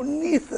19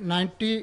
1980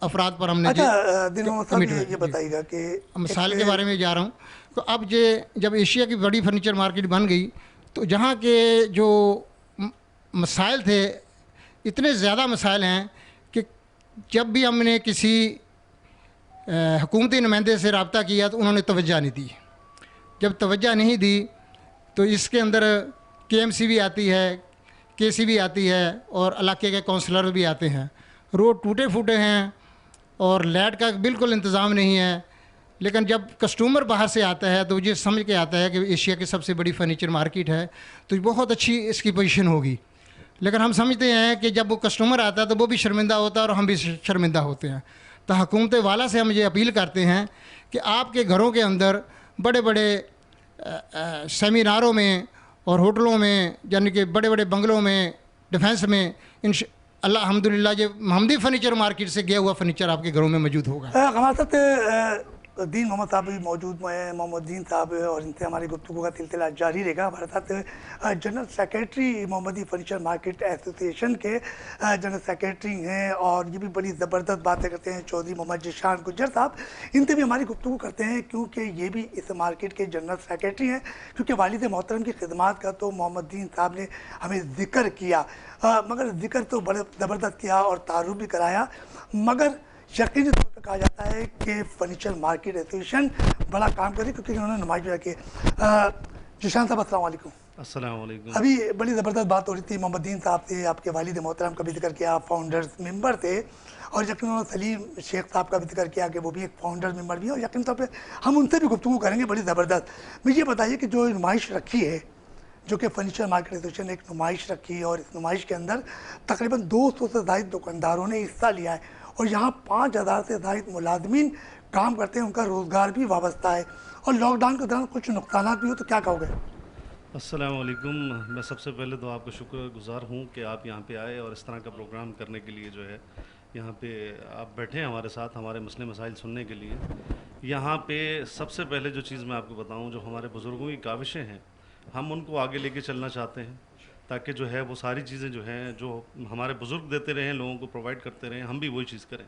افراد پر ہم نے اچھا دین محمد صاحب commitment یہ بتائیے گا کہ مثال کے بارے میں جا رہا ہوں. تو اب جب ایشیا کی بڑی فرنیچر مارکیٹ بن گئی تو جہاں کے جو مسائل تھے اتنے زیادہ مسائل ہیں کہ جب بھی ہم نے کسی حکومتی نمائندے سے رابطہ کیا تو انہوں نے توجہ نہیں دی. جب توجہ نہیں دی تو اس کے اندر KMC بھی آتی ہے, KC بھی آتی ہے اور علاقے کے کونسلر بھی آتے ہیں. روڈ ٹوٹے پھوٹے ہیں اور لائٹ کا بالکل انتظام نہیں ہے. لیکن جب کسٹمر باہر سے آتا ہے تو یہ سمجھ کے آتا ہے کہ ایشیا کی سب سے بڑی فرنیچر مارکیٹ ہے تو بہت اچھی اس کی پوزیشن ہوگی. لیکن ہم سمجھتے ہیں کہ جب وہ کسٹمر آتا ہے تو وہ بھی شرمندہ ہوتا ہے اور ہم بھی شرمندہ ہوتے ہیں. تو حکومت والا سے ہم یہ اپیل کرتے ہیں کہ آپ کے گھروں کے اندر بڑے بڑے سیمیناروں میں اور ہوٹلوں میں, یعنی کہ بڑے بڑے بنگلوں میں, ڈیفینس میں الحمدللہ یہ محمدی فرنیچر مارکیٹ سے گیا ہوا فرنیچر آپ کے گھروں میں موجود ہوگا. ہمارے ساتھ دین محمد صاحب بھی موجود ہیں, محمد دین صاحب, اور ان سے ہماری گفتگو کا سلسلہ جاری رہے گا. ہمارے ساتھ جنرل سیکریٹری محمدی فرنیچر مارکیٹ ایسوسی ایشن کے جنرل سیکریٹری ہیں اور یہ بھی بڑی زبردست باتیں کرتے ہیں, چودھری محمد ذیشان گجر صاحب. ان سے بھی ہماری گفتگو کرتے ہیں کیونکہ یہ بھی اس مارکیٹ کے جنرل سیکریٹری ہیں. کیونکہ والد محترم کی خدمات کا تو محمد دین صاحب نے ہمیں ذکر کیا, مگر ذکر تو بڑے زبردست کیا اور تعارف بھی کرایا. مگر یقینی طور پہ کہا جاتا ہے کہ فرنیچر مارکیٹ ایسوسیشن بڑا کام کری کیونکہ انہوں نے نمائش بھی رکھی. ذیشان صاحب السلام علیکم. السلام علیکم. ابھی بڑی زبردست بات ہو رہی تھی محمد دین صاحب سے, آپ کے والد محترم کا بھی ذکر کیا, فاؤنڈرز ممبر تھے, اور یقیناً انہوں نے سلیم شیخ صاحب کا بھی ذکر کیا کہ وہ بھی ایک فاؤنڈر ممبر بھی ہیں, اور یقینی طور پہ ہم ان سے بھی گفتگو کریں گے بڑی زبردست. مجھے یہ بتائیے کہ جو نمائش رکھی ہے, جو کہ فرنیچر مارکیٹ ایسوسیشن نے ایک نمائش رکھی, اور اس نمائش کے اندر تقریباً 200 سے زائد دکانداروں نے حصہ لیا ہے, اور یہاں 5000 سے زائد ملازمین کام کرتے ہیں, ان کا روزگار بھی وابستہ ہے, اور لاک ڈاؤن کے دوران کچھ نقصانات بھی ہو, تو کیا کہو گے؟ السلام علیکم. میں سب سے پہلے تو آپ کا شکر گزار ہوں کہ آپ یہاں پہ آئے اور اس طرح کا پروگرام کرنے کے لیے جو ہے یہاں پہ آپ بیٹھے ہیں ہمارے ساتھ ہمارے مسئلے مسائل سننے کے لیے. یہاں پہ سب سے پہلے جو چیز میں آپ کو بتاؤں, جو ہمارے بزرگوں کی کاوشیں ہیں, ہم ان کو آگے لے کے چلنا چاہتے ہیں تاکہ جو ہے وہ ساری چیزیں جو ہیں جو ہمارے بزرگ دیتے رہیں, لوگوں کو پرووائڈ کرتے رہیں, ہم بھی وہی چیز کریں.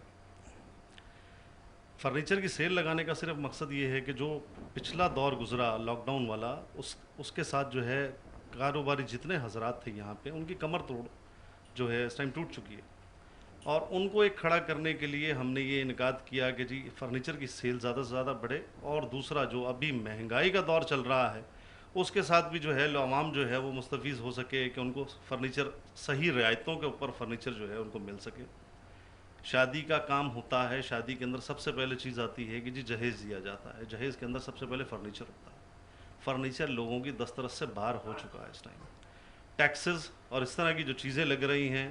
فرنیچر کی سیل لگانے کا صرف مقصد یہ ہے کہ جو پچھلا دور گزرا لاک ڈاؤن والا, اس کے ساتھ جو ہے کاروباری جتنے حضرات تھے یہاں پہ, ان کی کمر توڑ جو ہے اس ٹائم ٹوٹ چکی ہے, اور ان کو ایک کھڑا کرنے کے لیے ہم نے یہ انعقاد کیا کہ جی فرنیچر کی سیل زیادہ سے زیادہ بڑھے. اور دوسرا جو ابھی مہنگائی کا دور چل رہا ہے اس کے ساتھ بھی جو ہے عوام جو ہے وہ مستفیض ہو سکے, کہ ان کو فرنیچر صحیح رعایتوں کے اوپر فرنیچر جو ہے ان کو مل سکے. شادی کا کام ہوتا ہے, شادی کے اندر سب سے پہلے چیز آتی ہے کہ جی جہیز دیا جاتا ہے, جہیز کے اندر سب سے پہلے فرنیچر ہوتا ہے. فرنیچر لوگوں کی دسترس سے باہر ہو چکا ہے اس ٹائم. ٹیکسز اور اس طرح کی جو چیزیں لگ رہی ہیں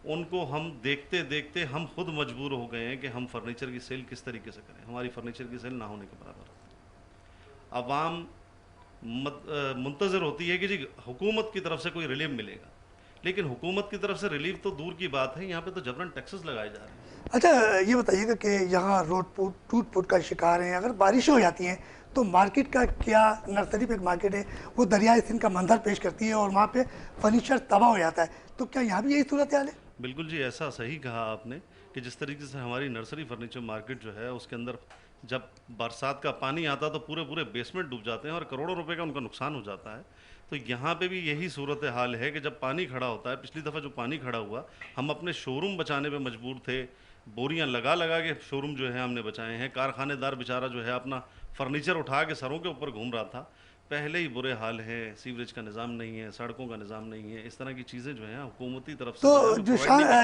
ان کو ہم دیکھتے دیکھتے ہم خود مجبور ہو گئے ہیں کہ ہم فرنیچر کی سیل کس طریقے سے کریں. ہماری فرنیچر کی سیل نہ ہونے کے برابر ہے. عوام منتظر ہوتی ہے کہ جی حکومت کی طرف سے کوئی ریلیف ملے گا, لیکن حکومت کی طرف سے ریلیف تو دور کی بات ہے, یہاں پہ تو جبراً ٹیکسز لگائے جا رہے ہیں. اچھا یہ بتائیے گا کہ یہاں روڈ ٹوٹ پھوٹ کا شکار ہیں, اگر بارشیں ہو جاتی ہیں تو مارکیٹ کا کیا, نرسری پہ ایک مارکیٹ ہے وہ دریائے سندھ کا منظر پیش کرتی ہے اور وہاں پہ فرنیچر تباہ ہو جاتا ہے, تو کیا یہاں بھی یہی صورتحال ہے؟ بالکل جی, ایسا صحیح کہا آپ نے کہ جس طریقے سے ہماری نرسری فرنیچر مارکیٹ جو ہے اس کے اندر جب برسات کا پانی آتا تو پورے بیسمنٹ ڈوب جاتے ہیں اور کروڑوں روپے کا ان کا نقصان ہو جاتا ہے. تو یہاں پہ بھی یہی صورتحال ہے کہ جب پانی کھڑا ہوتا ہے, پچھلی دفعہ جو پانی کھڑا ہوا ہم اپنے شو روم بچانے پہ مجبور تھے, بوریاں لگا کے شو روم جو ہے ہم نے بچائے ہیں. کارخانے دار بیچارہ جو ہے اپنا فرنیچر اٹھا کے سروں کے اوپر گھوم رہا تھا. پہلے ہی برے حال ہے, سیوریج کا نظام نہیں ہے, سڑکوں کا نظام نہیں ہے, اس طرح کی چیزیں جو ہیں حکومتی طرف سے. تو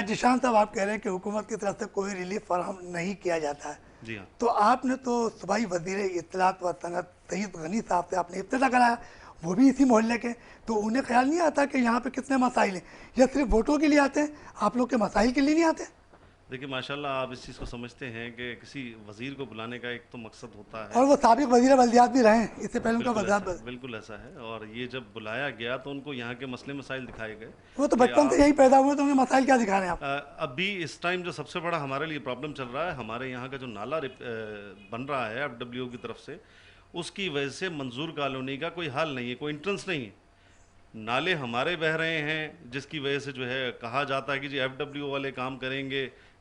ذیشان صاحب آپ کہہ رہے ہیں کہ حکومت کی طرف سے کوئی ریلیف فراہم نہیں کیا جاتا ہے. جی ہاں, تو آپ نے تو صوبائی وزیر اطلاعات و صنعت سعید غنی صاحب سے آپ نے افتتاح کرایا, وہ بھی اسی محلے کے, تو انہیں خیال نہیں آتا کہ یہاں پہ کتنے مسائل ہیں, یا صرف ووٹوں کے لیے آتے ہیں, آپ لوگ کے مسائل کے لیے نہیں آتے؟ دیکھیے ماشاءاللہ آپ اس چیز کو سمجھتے ہیں کہ کسی وزیر کو بلانے کا ایک تو مقصد ہوتا ہے, اور وہ سابق وزیر بلدیات بھی رہے ہیں, اس سے پہلے ان کا وزارت. بالکل ایسا ہے, اور یہ جب بلایا گیا تو ان کو یہاں کے مسئلے مسائل دکھائے گئے. وہ تو بچپن سے یہی پیدا ہوئے, تو انہیں مسائل کیا دکھا رہے ہیں آپ؟ ابھی اس ٹائم جو سب سے بڑا ہمارے لیے پرابلم چل رہا ہے, ہمارے یہاں کا جو نالا بن رہا ہے FWO کی طرف سے, اس کی وجہ سے منظور کالونی کا کوئی حال نہیں ہے, کوئی انٹرنس نہیں ہے. نالے ہمارے بہہ رہے ہیں جس کی وجہ سے جو ہے کہا جاتا ہے کہ جی FWO والے کام کریں گے,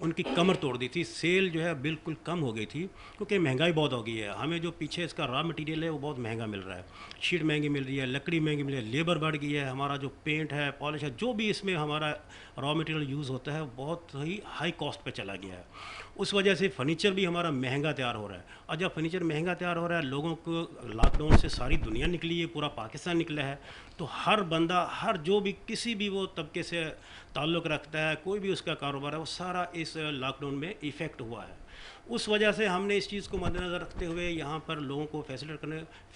ان کی کمر توڑ دی تھی. سیل جو ہے بالکل کم ہو گئی تھی کیونکہ مہنگائی بہت ہو گئی ہے. ہمیں جو پیچھے اس کا را مٹیریل ہے وہ بہت مہنگا مل رہا ہے, شیٹ مہنگی مل رہی ہے, لکڑی مہنگی مل رہی ہے, لیبر بڑھ گئی ہے, ہمارا جو پینٹ ہے, پالش ہے, جو بھی اس میں ہمارا را مٹیریل یوز ہوتا ہے بہت ہی ہائی کاسٹ پہ چلا گیا ہے. اس وجہ سے فرنیچر بھی ہمارا مہنگا تیار ہو رہا ہے. اور جب فرنیچر مہنگا تیار ہو رہا ہے, لوگوں کو لاک ڈاؤن سے ساری دنیا نکلی ہے, پورا پاکستان نکلا ہے, تو ہر بندہ, ہر جو بھی کسی بھی وہ طبقے سے تعلق رکھتا ہے, کوئی بھی اس کا کاروبار ہے, وہ سارا اس لاک ڈاؤن میں ایفیکٹ ہوا ہے. اس وجہ سے ہم نے اس چیز کو مد نظر رکھتے ہوئے یہاں پر لوگوں کو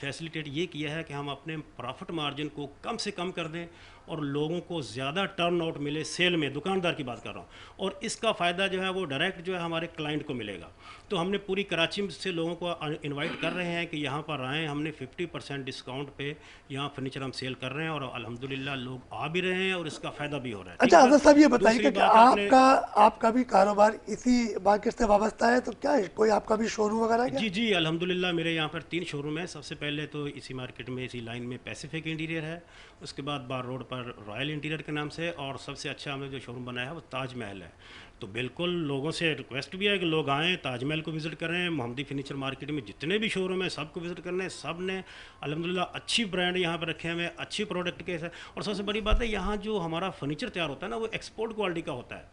فیسلیٹیٹ یہ کیا ہے کہ ہم اپنے پرافٹ مارجن کو کم سے کم کر دیں اور لوگوں کو زیادہ ٹرن آؤٹ ملے سیل میں. دکاندار کی بات کر رہا ہوں, اور اس کا فائدہ جو ہے وہ ڈائریکٹ جو ہے ہمارے کلائنٹ کو ملے گا. تو ہم نے پوری کراچی سے لوگوں کو انوائٹ کر رہے ہیں کہ یہاں پر آئیں. ہم نے 50% ڈسکاؤنٹ پہ یہاں فرنیچر ہم سیل کر رہے ہیں اور الحمدللہ لوگ آ بھی رہے ہیں اور اس کا فائدہ بھی ہو رہا ہے. اچھا حضرت صاحب یہ بتائیے دوسری کہ بات آپ کا بھی کاروبار اسی مارکیٹ سے وابستہ ہے, تو کیا ہے کوئی آپ کا بھی شو روم وغیرہ ہے؟ جی الحمدللہ میرے یہاں پر 3 شو روم ہیں. سب سے پہلے تو اسی مارکیٹ میں اسی لائن میں پیسیفک انٹیریئر ہے, اس کے بعد بار روڈ پر رائل انٹیریئر کے نام سے, اور سب سے اچھا ہم نے جو شو روم بنایا ہے وہ تاج محل ہے. تو بالکل لوگوں سے ریکویسٹ بھی ہے کہ لوگ آئیں, تاج محل کو وزٹ کریں. محمدی فرنیچر مارکیٹ میں جتنے بھی شو روم ہیں سب کو وزٹ کرنا ہے. سب نے الحمدللہ اچھی برانڈ یہاں پہ رکھے ہوئے, اچھی پروڈکٹ کے ساتھ. اور سب سے بڑی بات ہے یہاں جو ہمارا فرنیچر تیار ہوتا ہے نا وہ ایکسپورٹ کوالٹی کا ہوتا ہے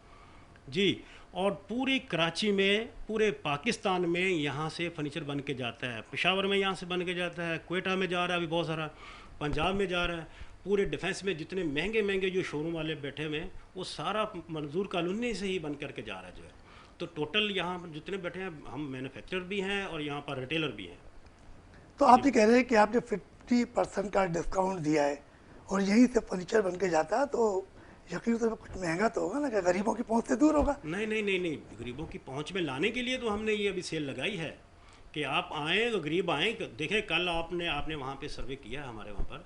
جی. اور پوری کراچی میں, پورے پاکستان میں یہاں سے فرنیچر بن کے جاتا ہے. پشاور میں یہاں سے بن کے جاتا ہے, کوئٹہ میں جا رہا ہے ابھی بہت سارا, پنجاب میں جا رہا ہے. پورے ڈیفینس میں جتنے مہنگے مہنگے جو شو روم والے بیٹھے ہوئے ہیں وہ سارا منظور کالونی سے ہی بن کر کے جا رہا ہے جو ہے. تو ٹوٹل یہاں پر جتنے بیٹھے ہیں ہم مینوفیکچرر بھی ہیں اور یہاں پر ریٹیلر بھی ہیں. تو آپ یہ کہہ رہے ہیں کہ آپ نے 50% کا ڈسکاؤنٹ دیا ہے اور یہیں سے فرنیچر بن کے جاتا ہے, تو یقین تو کچھ مہنگا تو ہوگا نا, کہ غریبوں کی پہنچ سے دور ہوگا؟ نہیں, غریبوں کی پہنچ میں لانے کے لیے تو ہم نے یہ ابھی سیل لگائی ہے کہ آپ آئیں, غریب آئیں. دیکھیں کل آپ نے وہاں پہ سروے کیا ہے ہمارے وہاں پر,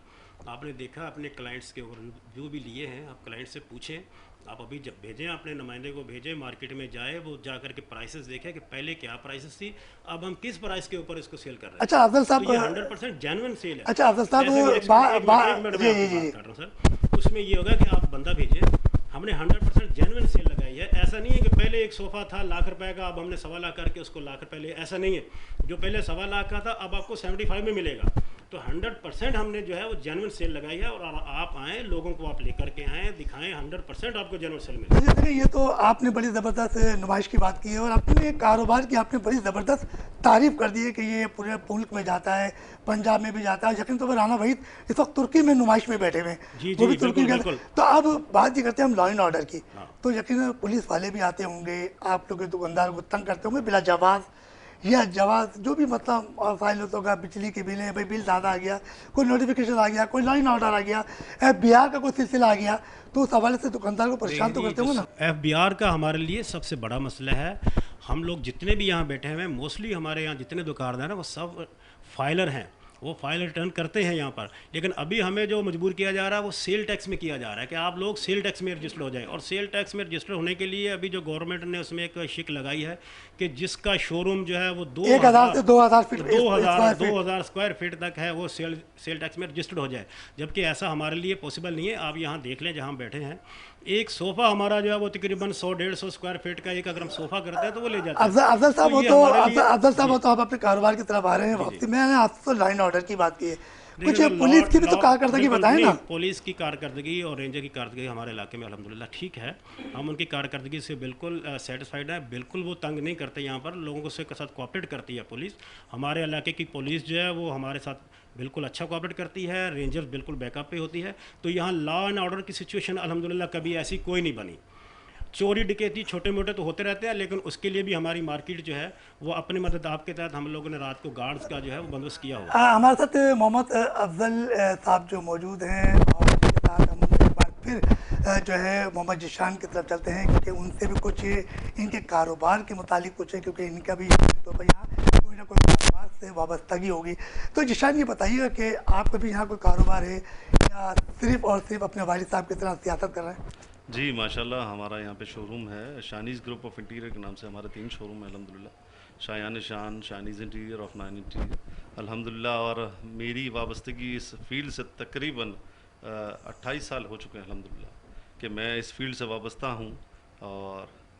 آپ نے دیکھا اپنے کلائنٹس کے ریویو بھی لیے ہیں. آپ کلائنٹ سے پوچھیں, آپ ابھی جب بھیجیں اپنے نمائندے کو بھیجیں, مارکیٹ میں جائے, وہ جا کر کے پرائسز دیکھیں کہ پہلے کیا پرائسز تھی, اب ہم کس پرائس کے اوپر اس کو سیل کر رہے ہیں. اچھا افضل صاحب, تو یہ 100% جینوئن سیل ہے. اچھا افضل صاحب, ایک منٹ میں آپ کو بات کر رہا ہوں سر. اس میں یہ ہوگا کہ آپ بندہ بھیجیں, ہم نے 100% جینوئن سیل لگائی ہے. ایسا نہیں ہے کہ پہلے ایک صوفہ تھا ₹1,00,000 کا, اب ہم نے 1.25 کر کے اس کو ₹1,00,000 لے, ایسا نہیں ہے. جو پہلے 1.25 کا تھا اب آپ کو 75 میں ملے گا. تو 100% ہم نے جو ہے وہ جینوئن سیل لگائی ہے, اور آپ آئیں, لوگوں کو آپ لے کر کے آئیں, دکھائیں, 100% آپ کو جینوئن سیل ملے گا. دیکھیں یہ تو آپ نے بڑی زبردست نمائش کی بات کی ہے, اور اپنے کاروبار کی آپ نے بڑی زبردست تعریف کر دی ہے کہ یہ پورے ملک میں جاتا ہے, پنجاب میں بھی جاتا ہے. یقین تو رانا وحید اس وقت ترکی میں نمائش میں بیٹھے ہوئے ہیں, جی وہ بھی جی ترکی بالکل بالکل. تو اب بات یہ کرتے ہیں ہم لا اینڈ آرڈر کی, تو یقیناً پولیس والے بھی آتے ہوں گے, آپ لوگ دکاندار کو تنگ کرتے ہوں گے بلا جواز یا جواز, جو بھی مطلب فائل ہوتا ہوگا, بجلی کے بل ہے, بھائی بل زیادہ آ گیا, کوئی نوٹیفیکیشن آ گیا, کوئی لا اینڈ آرڈر آ گیا, FBI کا کوئی سلسلہ آ گیا, تو اس حوالے سے دکاندار کو پریشان تو کرتے ہوں گے نا؟ FBI کا ہمارے لیے سب سے بڑا مسئلہ ہے. ہم لوگ جتنے بھی یہاں بیٹھے ہوئے ہیں, موسٹلی ہمارے یہاں جتنے دکاندار ہیں وہ سب فائلر ہیں, وہ فائل ریٹرن کرتے ہیں یہاں پر. لیکن ابھی ہمیں جو مجبور کیا جا رہا ہے وہ سیل ٹیکس میں کیا جا رہا ہے کہ آپ لوگ سیل ٹیکس میں رجسٹر ہو جائیں. اور سیل ٹیکس میں رجسٹر ہونے کے لیے ابھی جو گورنمنٹ نے اس میں ایک شک لگائی ہے کہ جس کا شو روم جو ہے وہ 1000 سے 2000 اسکوائر فٹ تک ہے, وہ سیل ٹیکس میں رجسٹرڈ ہو جائے. جبکہ ایسا ہمارے لیے پاسبل نہیں ہے. آپ یہاں دیکھ لیں جہاں بیٹھے ہیں, ایک صوفہ ہمارا جو ہے وہ تقریباً 100-150 اسکوائر فٹ کا ایک اگر ہم صوفہ کرتے ہیں تو وہ لے جاتے ہیں. افضل صاحب تو آپ اپنے کاروبار کی طرف آ رہے ہیں واپسی. میں نے آپ سے لائن آرڈر کی بات کی ہے, کچھ پولیس کی بھی تو کارکردگی بتائیں نا. پولیس کی کارکردگی اور رینجر کی کارکردگی ہمارے علاقے میں الحمدللہ ٹھیک ہے. ہم ان کی کارکردگی سے بالکل سیٹسفائیڈ ہیں. بالکل وہ تنگ نہیں کرتے, یہاں پر لوگوں سے ساتھ کوآپریٹ کرتی ہے پولیس. ہمارے علاقے کی پولیس جو ہے وہ ہمارے ساتھ بالکل اچھا کوآپریٹ کرتی ہے. رینجر بالکل بیک اپ پہ ہوتی ہے. تو یہاں لا اینڈ آرڈر کی سچویشن الحمدللہ کبھی ایسی کوئی نہیں بنی. چوری ڈکیتی چھوٹے موٹے تو ہوتے رہتے ہیں, لیکن اس کے لیے بھی ہماری مارکیٹ جو ہے وہ اپنے مدد آپ کے تحت ہم لوگوں نے رات کو گارڈز کا جو ہے وہ بندوبست کیا ہوا. ہمارے ساتھ محمد افضل صاحب جو موجود ہیں, اور ان کے ساتھ ہم ایک بار پھر جو ہے محمد جیشان کی طرف چلتے ہیں, کیونکہ ان سے بھی کچھ ان کے کاروبار کے متعلق کچھ ہے, کیونکہ ان کا بھی تو یہاں کوئی نہ کوئی کاروبار سے وابستگی ہوگی. تو جیشان یہ بتائیے گا کہ آپ کا بھی یہاں کوئی کاروبار ہے یا صرف اور صرف اپنے والد صاحب کی طرح سیاست کر رہے ہیں؟ جی ماشاءاللہ, ہمارا یہاں پہ شو روم ہے شانیز گروپ آف انٹیریئر کے نام سے. ہمارے 3 شو روم ہیں الحمدللہ, شایان شان, شانیز انٹیریئر آف 9 انٹیریئر الحمدللہ. اور میری وابستگی اس فیلڈ سے تقریباً 28 سال ہو چکے ہیں الحمدللہ کہ میں اس فیلڈ سے وابستہ ہوں. اور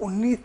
19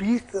20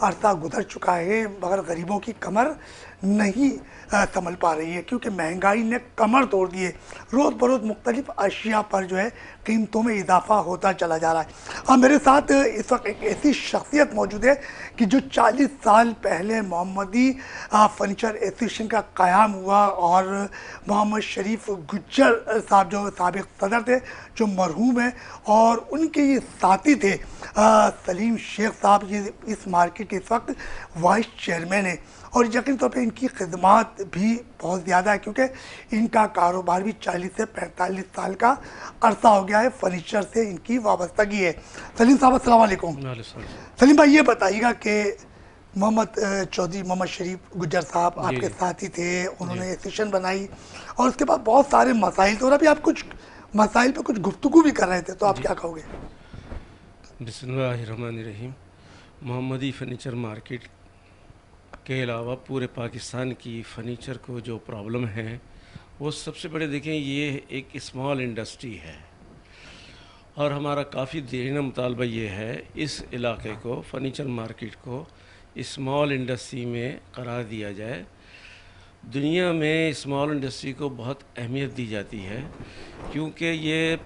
عرصہ گزر چکا ہے مگر غریبوں کی کمر نہیں سنبھل پا رہی ہے، کیونکہ مہنگائی نے کمر توڑ دی ہے۔ روز بروز مختلف اشیاء پر جو ہے قیمتوں میں اضافہ ہوتا چلا جا رہا ہے۔ اور میرے ساتھ اس وقت ایک ایسی شخصیت موجود ہے کہ جو 40 سال پہلے محمدی فرنیچر ایسوسیشن کا قیام ہوا، اور محمد شریف گجر صاحب جو سابق صدر تھے، جو مرحوم ہیں، اور ان کے یہ ساتھی تھے سلیم شیخ صاحب، یہ اس مارکیٹ کے اس وقت وائس چیئرمین ہیں، اور یقین طور پہ ان کی خدمات بھی بہت زیادہ ہے، کیونکہ ان کا کاروبار بھی 40 سے 45 سال کا عرصہ ہو گیا ہے، فرنیچر سے ان کی وابستگی ہے۔ سلیم صاحب السلام علیکم۔ سلیم بھائی یہ بتائیے گا کہ محمد چودھری محمد شریف گجر صاحب آپ کے ساتھی تھے، انہوں نے ایسوسیشن بنائی، اور اس کے بعد بہت سارے مسائل تھے، اور ابھی آپ کچھ مسائل پہ کچھ گفتگو بھی کر رہے تھے، تو آپ کیا کہو گے؟ بسم اللہ الرحمن الرحیم۔ محمدی فرنیچر مارکیٹ کے علاوہ پورے پاکستان کی فرنیچر کو جو پرابلم ہے وہ سب سے بڑے دیکھیں یہ ایک اسمال انڈسٹری ہے، اور ہمارا کافی دیرینہ مطالبہ یہ ہے اس علاقے کو فرنیچر مارکیٹ کو اسمال انڈسٹری میں قرار دیا جائے۔ دنیا میں اسمال انڈسٹری کو بہت اہمیت دی جاتی ہے، کیونکہ یہ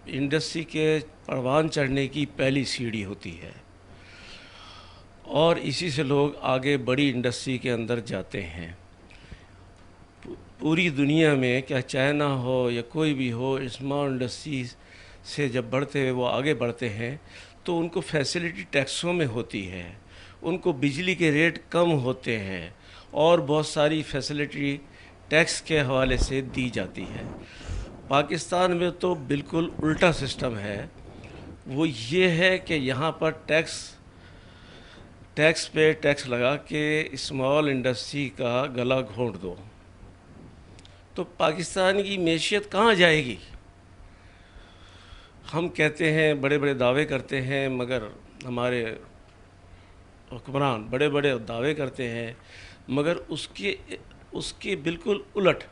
انڈسٹری کے پروان چڑھنے کی پہلی سیڑھی ہوتی ہے، اور اسی سے لوگ آگے بڑی انڈسٹری کے اندر جاتے ہیں۔ پوری دنیا میں کیا چائنا ہو یا کوئی بھی ہو، اسمال انڈسٹری سے جب بڑھتے ہوئے وہ آگے بڑھتے ہیں تو ان کو فیسلٹی ٹیکسوں میں ہوتی ہے، ان کو بجلی کے ریٹ کم ہوتے ہیں، اور بہت ساری فیسلٹی ٹیکس کے حوالے سے دی جاتی ہے۔ پاکستان میں تو بالکل الٹا سسٹم ہے، وہ یہ ہے کہ یہاں پر ٹیکس پہ ٹیکس لگا کے اسمال انڈسٹری کا گلا گھونٹ دو، تو پاکستان کی معیشت کہاں جائے گی؟ ہم کہتے ہیں، بڑے بڑے دعوے کرتے ہیں، مگر ہمارے حکمران بڑے بڑے دعوے کرتے ہیں، مگر اس کے بالکل الٹ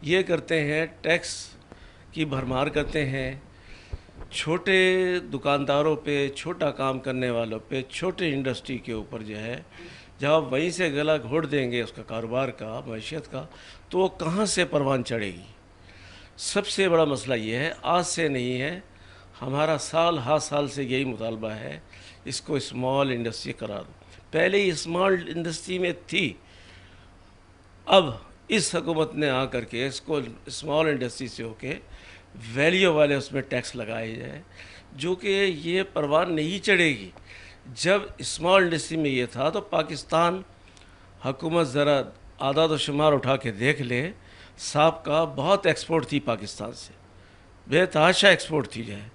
یہ کرتے ہیں، ٹیکس کی بھرمار کرتے ہیں، چھوٹے دکانداروں پہ، چھوٹا کام کرنے والوں پہ، چھوٹے انڈسٹری کے اوپر جو ہے، جب آپ وہیں سے گلا گھونٹ دیں گے اس کا کاروبار کا، معیشت کا، تو وہ کہاں سے پروان چڑھے گی؟ سب سے بڑا مسئلہ یہ ہے، آج سے نہیں ہے، ہمارا سال ہر سال سے یہی مطالبہ ہے، اس کو اسمال انڈسٹری قرار دو۔ پہلے ہی اسمال انڈسٹری میں تھی، اب اس حکومت نے آ کر کے اس کو اسمال انڈسٹری سے ہو کے ویلیو والے اس میں ٹیکس لگائے جائے، جو کہ یہ پروان نہیں چڑھے گی۔ جب اسمال انڈسٹری میں یہ تھا تو پاکستان حکومت ذرا اعداد و شمار اٹھا کے دیکھ لے، صاحب کا بہت ایکسپورٹ تھی پاکستان سے، بے تحاشا ایکسپورٹ تھی جائے۔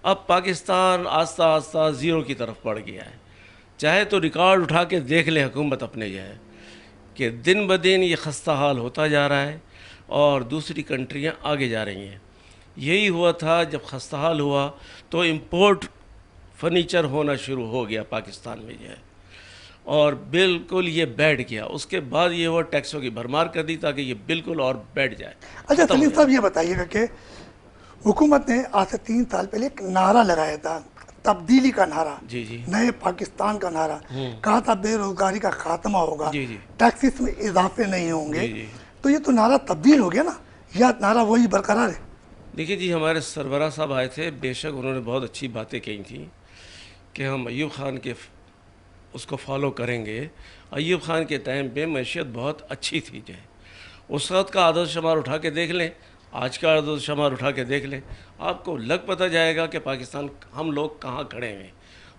اب پاکستان آہستہ آہستہ زیرو کی طرف بڑھ گیا ہے۔ چاہے تو ریکارڈ اٹھا کے دیکھ لے حکومت اپنے جو ہے کہ دن بدن یہ خستہ حال ہوتا جا رہا ہے، اور دوسری کنٹریاں آگے جا رہی ہیں۔ یہی ہوا تھا جب خستہ حال ہوا تو امپورٹ فرنیچر ہونا شروع ہو گیا پاکستان میں جو ہے، اور بالکل یہ بیٹھ گیا۔ اس کے بعد یہ وہ ٹیکسوں کی بھرمار کر دی تاکہ یہ بالکل اور بیٹھ جائے۔ اچھا سلیم صاحب یہ بتائیے گا کہ حکومت نے آج سے 3 سال پہلے ایک نعرہ لگایا تھا، تبدیلی کا نعرہ، جی جی نئے پاکستان کا نعرہ، کہا تھا بے روزگاری کا خاتمہ ہوگا، جی جی ٹیکسز میں اضافے نہیں ہوں گے، جی جی۔ تو یہ تو نعرہ تبدیل ہو گیا نا، یا نعرہ وہی برقرار ہے؟ دیکھیے جی، ہمارے سربراہ صاحب آئے تھے، بے شک انہوں نے بہت اچھی باتیں کہی تھیں کہ ہم ایوب خان کے اس کو فالو کریں گے۔ ایوب خان کے ٹائم پہ معیشت بہت اچھی تھی جو ہے، اس وقت کا عدد و شمار اٹھا کے دیکھ لیں، آج کا عدد و شمار اٹھا کے دیکھ لیں، آپ کو لگ پتہ جائے گا کہ پاکستان ہم لوگ کہاں کھڑے ہیں۔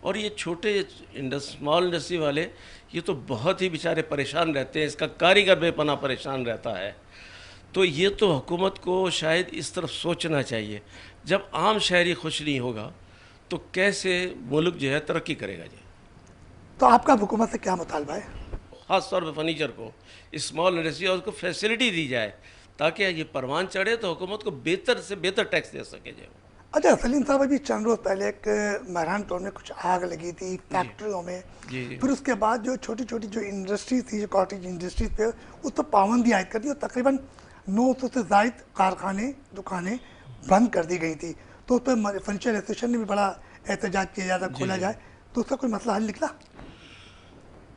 اور یہ چھوٹے اسمال انڈسٹری والے یہ تو بہت ہی بیچارے پریشان رہتے ہیں، اس کا کاریگر بے پناہ پریشان رہتا ہے۔ تو یہ تو حکومت کو شاید اس طرف سوچنا چاہیے، جب عام شہری خوش نہیں ہوگا تو کیسے ملک جو ہے ترقی کرے گا جی۔ تو آپ کا حکومت سے کیا مطالبہ ہے؟ خاص طور پہ فرنیچر کو، اسمال انڈسٹری، اور اس کو فیسلٹی دی جائے تاکہ یہ پروان چڑھے تو حکومت کو بہتر سے بہتر ٹیکس دے سکے جو۔ اچھا سلیم صاحب، ابھی چند روز پہلے ایک مہران ٹاؤن میں کچھ آگ لگی تھی فیکٹریوں میں، جی جی پھر اس کے بعد جو چھوٹی چھوٹی جو انڈسٹریز تھی، جو کاٹیج انڈسٹریز پہ اس پر پابندی عائد کر دی، اور تقریباً 900 سے زائد کارخانے، دکانیں بند کر دی گئی تھی، تو اس پہ فرنیچر ایسوسیشن نے بھی بڑا احتجاج کیا جاتا کھولا جائے، تو اس کا کوئی مسئلہ حل نکلا؟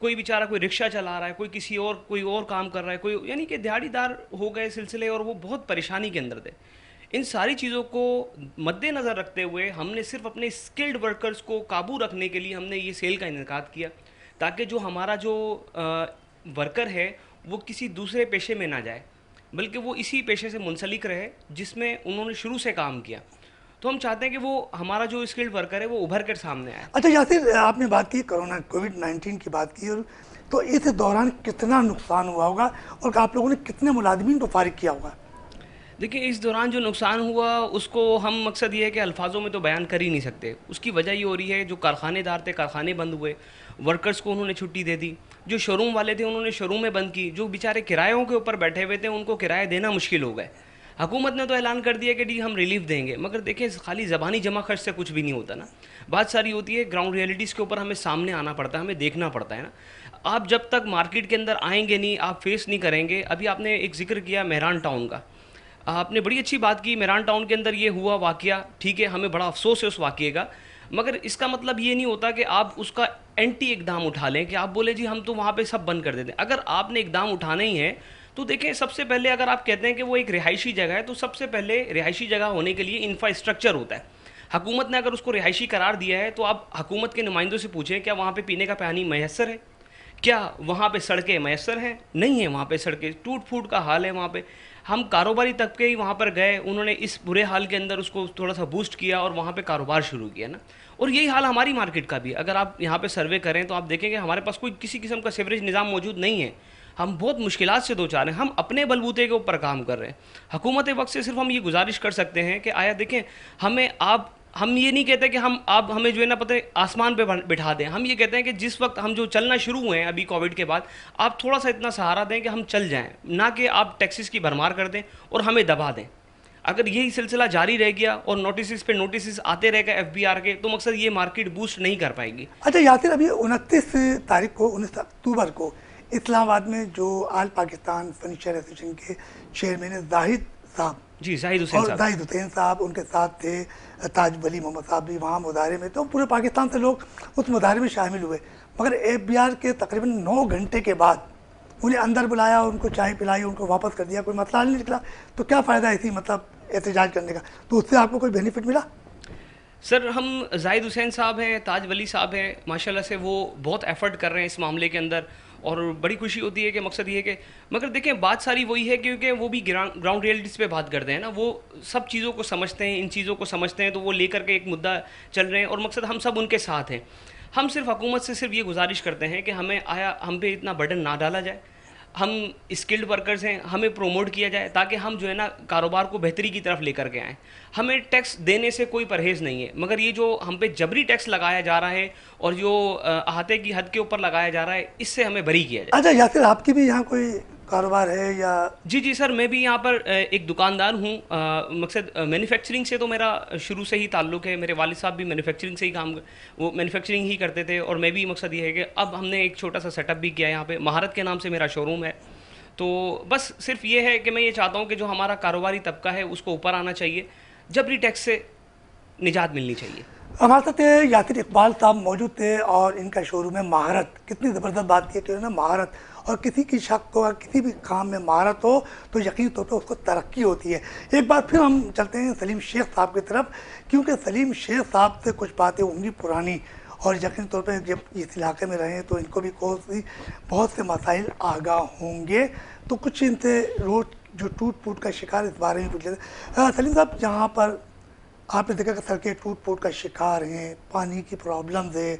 کوئی بیچارہ کوئی رکشہ چلا رہا ہے, کوئی اور کام کر رہا ہے, کوئی یعنی کہ دیہڑی دار ہو گئے سلسلے, اور وہ بہت پریشانی کے اندر تھے. ان ساری چیزوں کو مد نظر رکھتے ہوئے ہم نے صرف اپنے اسکلڈ ورکرز کو قابو رکھنے کے لیے ہم نے یہ سیل کا انعقاد کیا, تاکہ جو ہمارا جو ورکر ہے وہ کسی دوسرے پیشے میں نہ جائے, بلکہ وہ اسی پیشے سے منسلک رہے جس میں انہوں نے شروع سے کام کیا. تو ہم چاہتے ہیں کہ وہ ہمارا جو اسکلڈ ورکر ہے وہ ابھر کر سامنے آئے. اچھا یاسر, آپ نے بات کی کرونا کووڈ-19 کی بات کی, اور تو اس دوران کتنا نقصان ہوا ہوگا اور آپ لوگوں نے کتنے ملازمین کو فارغ کیا ہوگا؟ دیکھیں, اس دوران جو نقصان ہوا اس کو ہم مقصد یہ ہے کہ الفاظوں میں تو بیان کر ہی نہیں سکتے. اس کی وجہ یہ ہو رہی ہے, جو کارخانے دار تھے کارخانے بند ہوئے, ورکرز کو انہوں نے چھٹی دے دی, جو شو روم والے تھے انہوں نے شو رومیں بند کی, جو بیچارے کرایوں کے اوپر بیٹھے ہوئے تھے ان کو کرایہ دینا مشکل ہو گئے. حکومت نے تو اعلان کر دیا کہ جی ہم ریلیف دیں گے, مگر دیکھیں خالی زبانی جمع خرچ سے کچھ بھی نہیں ہوتا نا. بات ساری ہوتی ہے گراؤنڈ ریئلٹیز کے اوپر ہمیں سامنے آنا پڑتا ہے, ہمیں دیکھنا پڑتا ہے نا. آپ جب تک مارکیٹ کے اندر آئیں گے نہیں, آپ فیس نہیں کریں گے. ابھی آپ نے ایک ذکر کیا مہران ٹاؤن کا, آپ نے بڑی اچھی بات کی. مہران ٹاؤن کے اندر یہ ہوا واقعہ, ٹھیک ہے, ہمیں بڑا افسوس ہے اس واقعے کا, مگر اس کا مطلب یہ نہیں ہوتا کہ آپ اس کا اینٹی اقدام اٹھا لیں, کہ آپ بولیں جی ہم تو وہاں پہ سب بند کر دیتے ہیں. اگر آپ نے اقدام اٹھانا ہی ہے تو دیکھیں, سب سے پہلے اگر آپ کہتے ہیں کہ وہ ایک رہائشی جگہ ہے, تو سب سے پہلے رہائشی جگہ ہونے کے لیے انفراسٹرکچر ہوتا ہے. حکومت نے اگر اس کو رہائشی قرار دیا ہے تو آپ حکومت کے نمائندوں سے پوچھیں کیا وہاں پہ پینے کا پانی میسر ہے, کیا وہاں پہ سڑکیں میسر ہیں؟ نہیں ہیں, وہاں پہ سڑکیں ٹوٹ پھوٹ کا حال ہے وہاں پہ. ہم کاروباری طبقے ہی وہاں پر گئے, انہوں نے اس برے حال کے اندر اس کو تھوڑا سا بوسٹ کیا اور وہاں پہ کاروبار شروع کیا نا. اور یہی حال ہماری مارکیٹ کا بھی ہے. اگر آپ یہاں پہ سروے کریں تو آپ دیکھیں کہ ہمارے پاس کوئی کسی قسم کا سیوریج نظام موجود نہیں ہے. ہم بہت مشکلات سے دو چار ہیں, ہم اپنے بلبوتے کے اوپر کام کر رہے ہیں. حکومت وقت سے صرف ہم یہ گزارش کر سکتے ہیں کہ آیا دیکھیں, ہم یہ نہیں کہتے کہ آپ ہمیں جو ہے نا پتہ آسمان پہ بٹھا دیں. ہم یہ کہتے ہیں کہ جس وقت ہم جو چلنا شروع ہوئے ہیں ابھی کووڈ کے بعد, آپ تھوڑا سا اتنا سہارا دیں کہ ہم چل جائیں, نہ کہ آپ ٹیکسز کی بھرمار کر دیں اور ہمیں دبا دیں. اگر یہی سلسلہ جاری رہ گیا اور نوٹسز پہ نوٹسز آتے رہ گئے FBR کے, تو مقصد یہ مارکیٹ بوسٹ نہیں کر پائے گی. اچھا یاسر, ابھی 29 تاریخ کو 29 اکتوبر کو اسلام آباد میں جو آل پاکستان فرنیچر ایسوسیشن کے چیئرمین زاہد صاحب, جی زاہد حسین صاحب, زاہد حسین صاحب ان کے ساتھ تھے, تاج ولی محمد صاحب بھی وہاں مظاہرے میں, تو پورے پاکستان سے لوگ اس مظاہرے میں شامل ہوئے. مگر FBR کے تقریباً 9 گھنٹے کے بعد انہیں اندر بلایا, ان کو چائے پلائی, ان کو واپس کر دیا, کوئی مسئلہ نہیں نکلا. تو کیا فائدہ ایسی احتجاج کرنے کا؟ تو اس سے آپ کو کوئی بینیفٹ ملا؟ سر ہم زاہد حسین صاحب ہیں, تاج ولی صاحب ہیں, ماشاءاللہ سے وہ بہت ایفرٹ کر رہے ہیں اس معاملے کے اندر, اور بڑی خوشی ہوتی ہے کہ مقصد یہ ہے کہ, مگر دیکھیں بات ساری وہی ہے کیونکہ وہ بھی گراؤنڈ ریئلٹیز پہ بات کرتے ہیں نا, وہ سب چیزوں کو سمجھتے ہیں, ان چیزوں کو سمجھتے ہیں, تو وہ لے کر کے ایک مدعا چل رہے ہیں, اور مقصد ہم سب ان کے ساتھ ہیں. ہم صرف حکومت سے صرف یہ گزارش کرتے ہیں کہ ہم پہ اتنا برڈن نہ ڈالا جائے. ہم اسکلڈ ورکرز ہیں, ہمیں پروموٹ کیا جائے تاکہ ہم جو ہے نا کاروبار کو بہتری کی طرف لے کر کے آئیں. ہمیں ٹیکس دینے سے کوئی پرہیز نہیں ہے, مگر یہ جو ہم پہ جبری ٹیکس لگایا جا رہا ہے اور جو احاطے کی حد کے اوپر لگایا جا رہا ہے, اس سے ہمیں بری کیا جائے. اچھا یاسر, آپ کی بھی یہاں کوئی کاروبار ہے یا؟ جی سر, میں بھی یہاں پر ایک دکاندار ہوں. مقصد مینوفیکچرنگ سے تو میرا شروع سے ہی تعلق ہے. میرے والد صاحب بھی مینوفیکچرنگ سے ہی وہ مینوفیکچرنگ ہی کرتے تھے, اور میں بھی مقصد یہ ہے کہ اب ہم نے ایک چھوٹا سا سیٹ اپ بھی کیا یہاں پہ, مہارت کے نام سے میرا شو روم ہے. تو بس صرف یہ ہے کہ میں یہ چاہتا ہوں کہ جو ہمارا کاروباری طبقہ ہے اس کو اوپر آنا چاہیے, جبری ٹیکس سے نجات ملنی چاہیے. ہمارے ساتھ یاسر اقبال صاحب موجود تھے, اور ان کا شو روم ہے مہارت. کتنی زبردست بات کی کہ نا مہارت, اور کسی کی شک کو کسی بھی کام میں مہارت ہو تو یقین طور پر اس کو ترقی ہوتی ہے. ایک بار پھر ہم چلتے ہیں سلیم شیخ صاحب کی طرف, کیونکہ سلیم شیخ صاحب سے کچھ باتیں ہوں گی پرانی, اور یقین طور پہ جب اس علاقے میں رہیں تو ان کو بھی بہت سے مسائل آگاہ ہوں گے. تو کچھ ان سے روڈ جو ٹوٹ پھوٹ کا شکار, اس بارے میں پوچھ لیتے. سلیم صاحب, جہاں پر آپ نے دیکھا کہ سڑکیں ٹوٹ پھوٹ کا شکار ہیں, پانی کی پرابلمز ہے,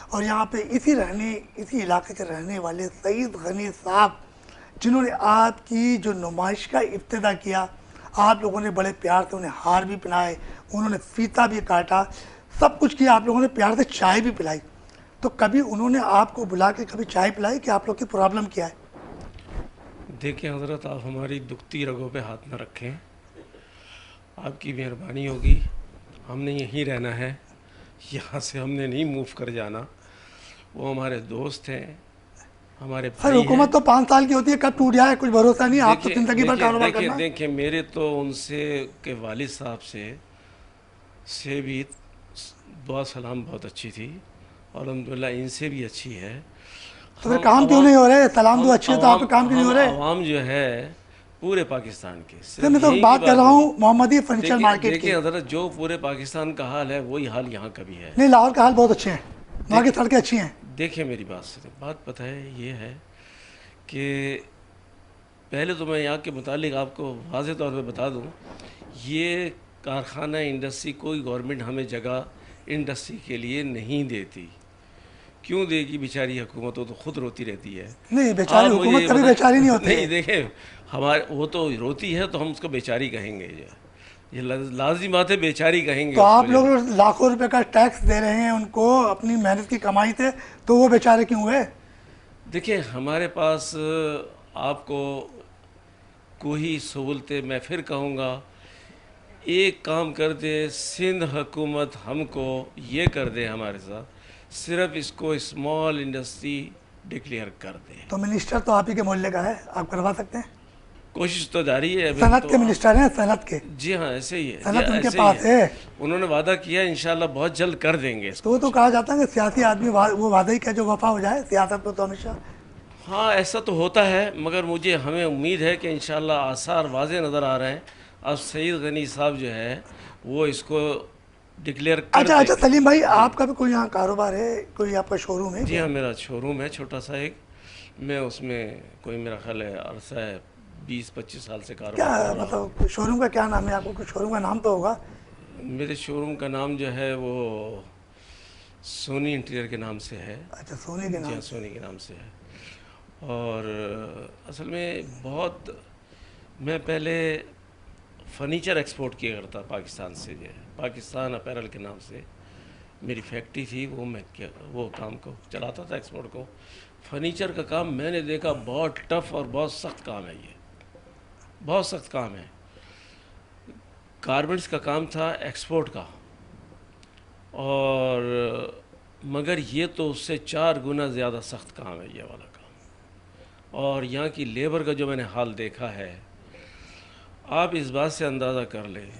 اور یہاں پہ اسی علاقے کے رہنے والے سعید غنی صاحب, جنہوں نے آپ کی جو نمائش کا ابتدا کیا, آپ لوگوں نے بڑے پیار سے انہیں ہار بھی پہنائے, انہوں نے فیتا بھی کاٹا, سب کچھ کیا, آپ لوگوں نے پیار سے چائے بھی پلائی. تو کبھی انہوں نے آپ کو بلا کے کبھی چائے پلائی کہ آپ لوگ کی پرابلم کیا ہے؟ دیکھیں حضرت, آپ ہماری دکھتی رگوں پہ ہاتھ نہ رکھیں, آپ کی مہربانی ہوگی. ہم نے یہیں رہنا ہے, یہاں سے ہم نے نہیں موو کر جانا. وہ ہمارے دوست ہیں, ہمارے بھائی ہیں. حکومت تو 5 سال کی ہوتی ہے, کب ٹوٹ جائے کچھ بھروسہ نہیں. آپ تو زندگی بھر کاروبار کرنا. دیکھیں میرے تو ان سے کے والد صاحب سے بھی دعا سلام بہت اچھی تھی, اور الحمدللہ ان سے بھی اچھی ہے. تو پھر کام کیوں نہیں ہو رہے؟ سلام دو اچھے تو آپ کے کام کیوں نہیں ہو رہے؟ عوام جو ہے پورے پاکستان کے سر میں تو بات کر رہا ہوں محمدی فرنیچر مارکیٹ کی. دیکھیں حضرت جو پورے پاکستان کا حال ہے وہی حال یہاں کا بھی ہے. نہیں لاہور کا حال بہت اچھے ہیں, وہاں کی سڑکیں اچھی ہیں. دیکھیں میری بات سے بات پتہ ہے یہ ہے کہ پہلے تو میں یہاں کے متعلق آپ کو واضح طور پہ بتا دوں, یہ کارخانہ انڈسٹری کوئی گورنمنٹ ہمیں جگہ انڈسٹری کے لیے نہیں دیتی. کیوں دے گی بیچاری حکومت, وہ تو خود روتی رہتی ہے. نہیں بیچاری حکومت کبھی بیچاری نہیں ہوتی. نہیں دیکھیں ہمارے وہ تو روتی ہے تو ہم اس کو بیچاری کہیں گے, یہ لازمی بات ہے بیچاری کہیں گے. تو آپ لوگ لاکھوں روپے کا ٹیکس دے رہے ہیں ان کو اپنی محنت کی کمائی سے, تو وہ بیچارے کیوں ہوئے؟ دیکھیں ہمارے پاس آپ کو کوئی سہولتیں, میں پھر کہوں گا ایک کام کر دے سندھ حکومت ہم کو یہ کر دے ہمارے ساتھ, صرف اس کو اسمال انڈسٹری ڈکلیئر کر دے. تو منسٹر تو آپ ہی کے محلے کا ہے, آپ کروا سکتے ہیں. کوشش تو جاری ہے. صنعت کے منسٹر ہیں, صنعت کے. جی ہاں ایسے ہی ہے, صنعت ان کے پاس ہے. انہوں نے وعدہ کیا انشاءاللہ بہت جلد کر دیں گے. تو وہ تو کہا جاتا ہے کہ سیاسی آدمی وہ وعدہ ہی کیا جو وفا ہو جائے سیاست میں تو ہمیشہ. ہاں ایسا تو ہوتا ہے, مگر ہمیں امید ہے کہ انشاءاللہ آثار واضح نظر آ رہے ہیں. اب سعید غنی صاحب جو ہے وہ اس کو ڈکلیئر کر دیں. اچھا سلیم بھائی, آپ کا بھی کوئی یہاں کاروبار ہے, کوئی آپ کا شو روم ہے؟ جی ہاں میرا شو روم ہے چھوٹا سا ایک, میں اس میں کوئی میرا خیال ہے عرصہ ہے 20-25 سال سے کاروبار کیا کر رہا ہوں. مطلب شو روم کا کیا نام ہے؟ آپ کو شو روم کا نام تو ہوگا. میرے شو روم کا نام جو ہے وہ سونی انٹیریئر کے نام سے ہے. اچھا سونی کے جی نام. ہاں سونی کے نام سے ہے. اور اصل میں میں پہلے فرنیچر ایکسپورٹ کیا کرتا پاکستان سے, جو ہے پاکستان اپیرل کے نام سے میری فیکٹری تھی, وہ کام کو چلاتا تھا ایکسپورٹ کو. فرنیچر کا کام میں نے دیکھا بہت ٹف اور بہت سخت کام ہے, یہ بہت سخت کام ہے. گارمنٹس کا کام تھا ایکسپورٹ کا, اور مگر یہ تو اس سے 4 گنا زیادہ سخت کام ہے یہ والا کام. اور یہاں کی لیبر کا جو میں نے حال دیکھا ہے, آپ اس بات سے اندازہ کر لیں,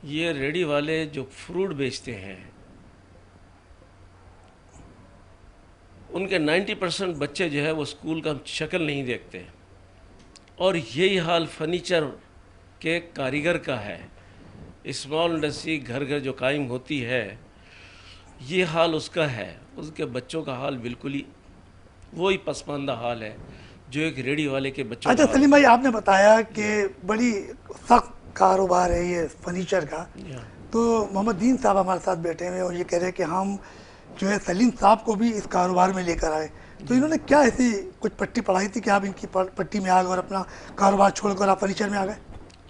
یہ ریڈی والے جو فروٹ بیچتے ہیں ان کے 90% بچے جو ہے وہ اسکول کا شکل نہیں دیکھتے, اور یہی حال فرنیچر کے کاریگر کا ہے. اسمال انڈسٹری گھر گھر جو قائم ہوتی ہے یہ حال اس کا ہے. اس کے بچوں کا حال بالکل ہی وہی پسماندہ حال ہے جو ایک ریڈی والے کے بچوں کا. اچھا سلیم بھائی, آپ نے بتایا کہ بڑی سخت کاروبار ہے یہ فرنیچر کا, تو محمد دین صاحب ہمارے ساتھ بیٹھے ہوئے اور یہ کہہ رہے ہیں کہ ہم جو ہے سلیم صاحب کو بھی اس کاروبار میں لے کر آئے. تو انہوں نے کیا ایسی کچھ پٹی پڑھائی تھی کہ آپ ان کی پٹی میں آ گئے اور اپنا کاروبار چھوڑ کر آپ فرنیچر میں آ گئے؟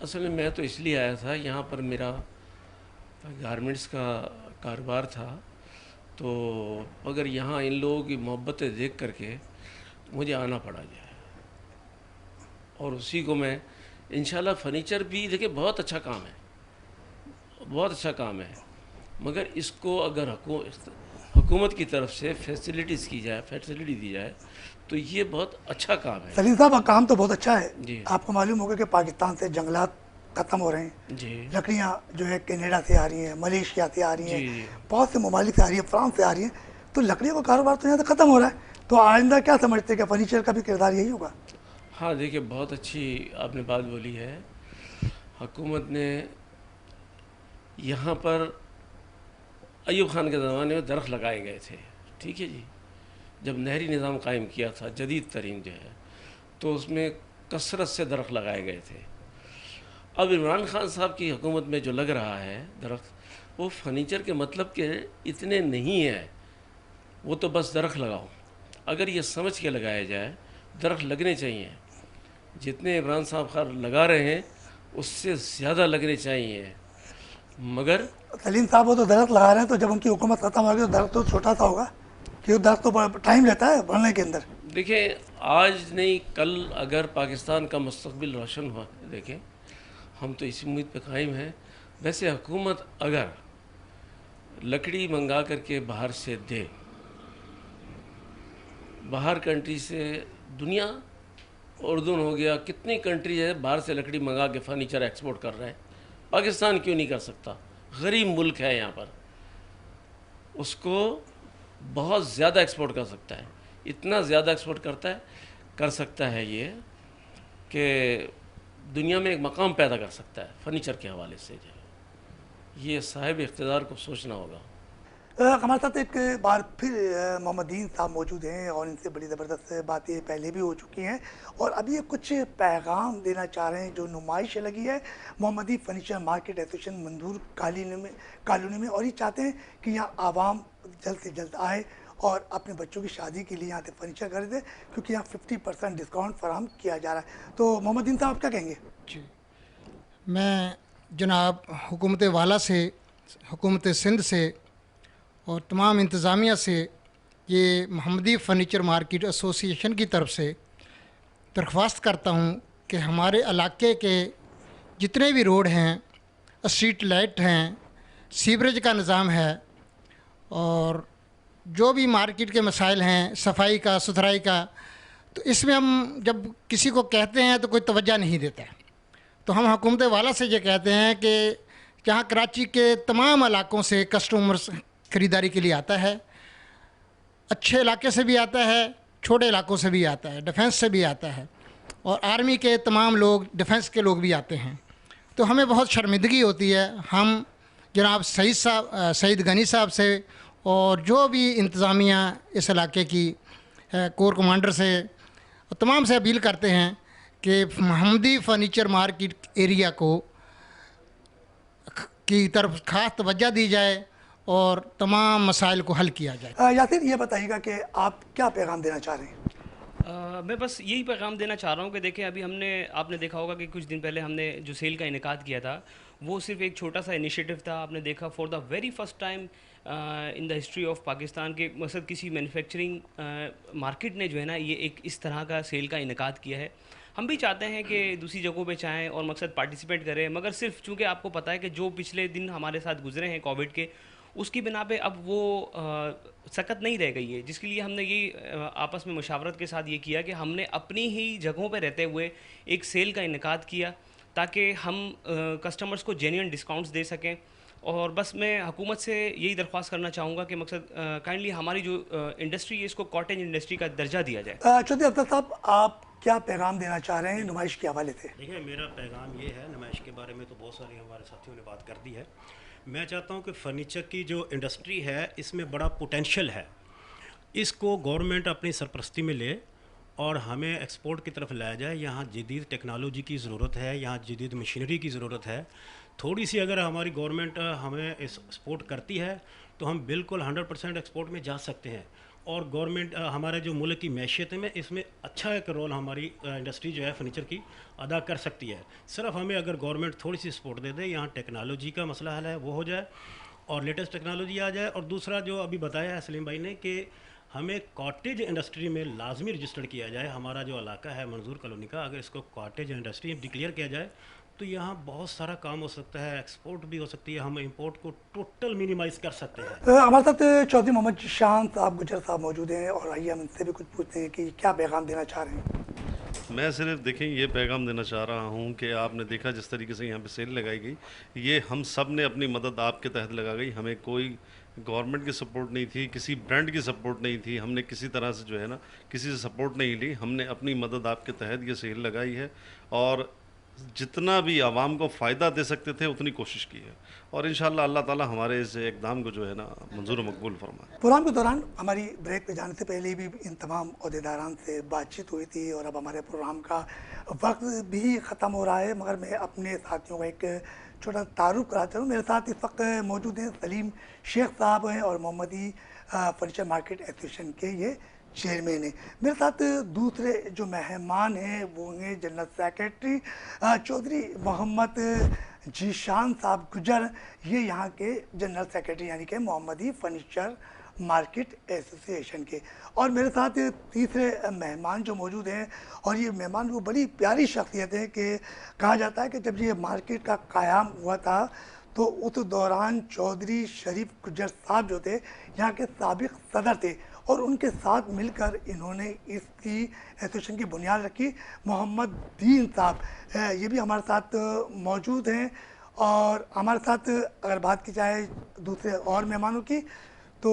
اصل میں تو اس لیے آیا تھا, یہاں پر میرا گارمنٹس کا کاروبار تھا, تو مگر یہاں ان لوگوں کی محبتیں دیکھ کر کے مجھے آنا پڑا جائے, اور اسی کو میں انشاءاللہ فرنیچر بھی دیکھیں بہت اچھا کام ہے, بہت اچھا کام ہے, مگر اس کو اگر حکومت کی طرف سے فیسلٹیز کی جائے, فیسلٹی دی جائے تو یہ بہت اچھا کام ہے. سلیم صاحب کام تو بہت اچھا ہے. جی آپ کو معلوم ہوگا کہ پاکستان سے جنگلات ختم ہو رہے ہیں, جی لکڑیاں جو ہے کینیڈا سے آ رہی ہیں, ملیشیا سے آ رہی ہیں, جی بہت سے ممالک سے آ رہی ہیں, فرانس سے آ رہی ہیں, تو لکڑیوں کا کاروبار تو یہاں سے ختم ہو رہا ہے. تو آئندہ کیا سمجھتے ہیں کہ فرنیچر کا بھی کردار یہی ہوگا؟ ہاں دیکھیے بہت اچھی آپ نے بات بولی ہے. حکومت نے یہاں پر ایوب خان کے زمانے میں درخت لگائے گئے تھے, ٹھیک ہے جی, جب نہری نظام قائم کیا تھا جدید ترین جو ہے, تو اس میں کثرت سے درخت لگائے گئے تھے. اب عمران خان صاحب کی حکومت میں جو لگ رہا ہے درخت, وہ فرنیچر کے مطلب کے اتنے نہیں ہیں, وہ تو بس درخت لگاؤ. اگر یہ سمجھ کے لگایا جائے, درخت لگنے چاہیے, جتنے عمران صاحب خیر لگا رہے ہیں اس سے زیادہ لگنے چاہیے. مگر سلیم صاحب وہ تو درخت لگا رہے ہیں, تو جب ان کی حکومت ختم ہوگی تو درخت تو چھوٹا سا ہوگا, کیونکہ درخت تو ٹائم لیتا ہے بڑھنے کے اندر. دیکھیں آج نہیں کل اگر پاکستان کا مستقبل روشن ہوا, دیکھیں ہم تو اسی امید پہ قائم ہیں. ویسے حکومت اگر لکڑی منگا کر کے باہر سے دے, باہر کنٹری سے, دنیا اردن ہو گیا, کتنی کنٹری ہے باہر سے لکڑی منگا کے فرنیچر ایکسپورٹ کر رہے ہیں, پاکستان کیوں نہیں کر سکتا؟ غریب ملک ہے یہاں پر, اس کو بہت زیادہ ایکسپورٹ کر سکتا ہے. اتنا زیادہ ایکسپورٹ کر سکتا ہے یہ کہ دنیا میں ایک مقام پیدا کر سکتا ہے فرنیچر کے حوالے سے جو ہے، یہ صاحب اقتدار کو سوچنا ہوگا۔ ہمارے ساتھ ایک بار پھر محمد دین صاحب موجود ہیں اور ان سے بڑی زبردست باتیں پہلے بھی ہو چکی ہیں اور ابھی یہ کچھ پیغام دینا چاہ رہے ہیں جو نمائش لگی ہے محمدی furniture market association Mandore colony میں، اور یہ چاہتے ہیں کہ یہاں عوام جلد سے جلد آئے اور اپنے بچوں کی شادی کے لیے یہاں سے فرنیچر خریدے، کیونکہ یہاں 50% ڈسکاؤنٹ فراہم کیا جا رہا ہے۔ تو محمد دین صاحب آپ کیا کہیں گے؟ جی، میں جناب حکومت والا سے، حکومت سندھ سے اور تمام انتظامیہ سے یہ محمدی فرنیچر مارکیٹ ایسوسی ایشن کی طرف سے درخواست کرتا ہوں کہ ہمارے علاقے کے جتنے بھی روڈ ہیں، اسٹریٹ لائٹ ہیں، سیوریج کا نظام ہے اور جو بھی مارکیٹ کے مسائل ہیں، صفائی کا، ستھرائی کا، تو اس میں ہم جب کسی کو کہتے ہیں تو کوئی توجہ نہیں دیتا ہے۔ تو ہم حکومت والا سے یہ کہتے ہیں کہ جہاں کراچی کے تمام علاقوں سے کسٹمرز خریداری کے لیے آتا ہے، اچھے علاقے سے بھی آتا ہے، چھوٹے علاقوں سے بھی آتا ہے، ڈیفنس سے بھی آتا ہے، اور آرمی کے تمام لوگ، ڈیفنس کے لوگ بھی آتے ہیں۔ تو ہمیں بہت شرمندگی ہوتی ہے، ہم جناب سعید غنی صاحب سے اور جو بھی انتظامیہ اس علاقے کی کور کمانڈر سے اور تمام سے اپیل کرتے ہیں کہ محمدی فرنیچر مارکیٹ ایریا کی طرف خاص توجہ دی جائے اور تمام مسائل کو حل کیا جائے۔ یاسر، یہ بتائیے گا کہ آپ کیا پیغام دینا چاہ رہے ہیں؟ میں بس یہی پیغام دینا چاہ رہا ہوں کہ دیکھیں ابھی آپ نے دیکھا ہوگا کہ کچھ دن پہلے ہم نے جو سیل کا انعقاد کیا تھا وہ صرف ایک چھوٹا سا انیشیٹو تھا۔ آپ نے دیکھا for the very first time in the history of Pakistan کے مقصد کسی مینوفیکچرنگ مارکیٹ نے جو ہے نا یہ ایک اس طرح کا سیل کا انعقاد کیا ہے۔ ہم بھی چاہتے ہیں کہ دوسری جگہوں پہ چاہیں اور مقصد پارٹیسپیٹ کریں، مگر صرف چونکہ آپ کو پتہ ہے کہ جو پچھلے دن ہمارے ساتھ گزرے ہیں کووڈ کے، اس کی بنا پہ اب وہ سکت نہیں رہ گئی ہے، جس کے لیے ہم نے یہ آپس میں مشاورت کے ساتھ یہ کیا کہ ہم نے اپنی ہی جگہوں پہ رہتے ہوئے ایک سیل کا انعقاد کیا تاکہ ہم کسٹمرز کو جینوئن ڈسکاؤنٹس دے سکیں۔ اور بس میں حکومت سے یہی درخواست کرنا چاہوں گا کہ مقصد کائنڈلی ہماری جو انڈسٹری ہے اس کو کاٹیج انڈسٹری کا درجہ دیا جائے۔ چودھری افضل صاحب، آپ کیا پیغام دینا چاہ رہے ہیں نمائش کے حوالے سے؟ دیکھیں، میرا پیغام یہ ہے، نمائش کے بارے میں تو بہت سارے ہمارے ساتھیوں نے بات کر دی ہے۔ میں چاہتا ہوں کہ فرنیچر کی جو انڈسٹری ہے اس میں بڑا پوٹینشیل ہے، اس کو گورنمنٹ اپنی سرپرستی میں لے اور ہمیں ایکسپورٹ کی طرف لایا جائے۔ یہاں جدید ٹیکنالوجی کی ضرورت ہے، یہاں جدید مشینری کی ضرورت ہے۔ تھوڑی سی اگر ہماری گورنمنٹ ہمیں سپورٹ کرتی ہے تو ہم بالکل 100% ایکسپورٹ میں جا سکتے ہیں، اور گورنمنٹ ہمارے جو ملک کی معیشت میں اس میں اچھا ایک رول ہماری انڈسٹری جو ہے فرنیچر کی ادا کر سکتی ہے۔ صرف ہمیں اگر گورنمنٹ تھوڑی سی سپورٹ دے دے، یہاں ٹیکنالوجی کا مسئلہ حل ہے وہ ہو جائے اور لیٹسٹ ٹیکنالوجی آ جائے۔ اور دوسرا جو ابھی بتایا ہے سلیم بھائی نے کہ ہمیں کاٹیج انڈسٹری میں لازمی رجسٹر کیا جائے۔ ہمارا جو علاقہ ہے منظور کالونی کا، اگر اس کو کاٹیج انڈسٹری ڈکلیئر کیا جائے تو یہاں بہت سارا کام ہو سکتا ہے، ایکسپورٹ بھی ہو سکتی ہے، ہم امپورٹ کو ٹوٹل منیمائز کر سکتے ہیں۔ ہمارے ساتھ چودھری محمد شان صاحب گجر صاحب موجود ہیں اور آئیے ہم ان سے بھی کچھ پوچھتے ہیں کہ کیا پیغام دینا چاہ رہے ہیں۔ میں صرف دیکھیں یہ پیغام دینا چاہ رہا ہوں کہ آپ نے دیکھا جس طریقے سے یہاں پہ سیل لگائی گئی، یہ ہم سب نے اپنی مدد آپ کے تحت لگا گئی۔ ہمیں کوئی گورنمنٹ کی سپورٹ نہیں تھی، کسی برانڈ کی سپورٹ نہیں تھی، ہم نے کسی طرح سے جو ہے نا کسی سے سپورٹ نہیں لی۔ ہم نے اپنی مدد آپ کے تحت یہ سیل لگائی ہے اور جتنا بھی عوام کو فائدہ دے سکتے تھے اتنی کوشش کی ہے، اور انشاءاللہ اللہ تعالیٰ ہمارے اس اقدام کو جو ہے نا منظور و مقبول فرمائے۔ پروگرام کے دوران ہماری بریک پہ جانے سے پہلے بھی ان تمام عہدیداران سے بات چیت ہوئی تھی اور اب ہمارے پروگرام کا وقت بھی ختم ہو رہا ہے، مگر میں اپنے ساتھیوں کا ایک چھوٹا تعارف کراتا ہوں۔ میرے ساتھ اس وقت موجود ہیں سلیم شیخ صاحب ہیں اور محمدی فرنیچر مارکیٹ ایسوسیشن کے یہ چیئرمین ہیں۔ میرے ساتھ دوسرے جو مہمان ہیں وہ ہیں جنرل سیکرٹری چودھری محمد جیشان صاحب گجر، یہ یہاں کے جنرل سیکرٹری یعنی کہ محمدی فرنیچر مارکیٹ ایسوسی ایشن کے۔ اور میرے ساتھ تیسرے مہمان جو موجود ہیں، اور یہ مہمان وہ بڑی پیاری شخصیت ہے کہ کہا جاتا ہے کہ جب یہ مارکیٹ کا قیام ہوا تھا تو اس دوران چودھری شریف گجر صاحب جو تھے یہاں کے سابق صدر تھے، اور ان کے ساتھ مل کر انہوں نے اس کی ایسوسیشن کی بنیاد رکھی۔ محمد دین صاحب یہ بھی ہمارے ساتھ موجود ہیں، اور ہمارے ساتھ اگر بات کی جائے دوسرے اور مہمانوں کی تو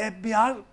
FBR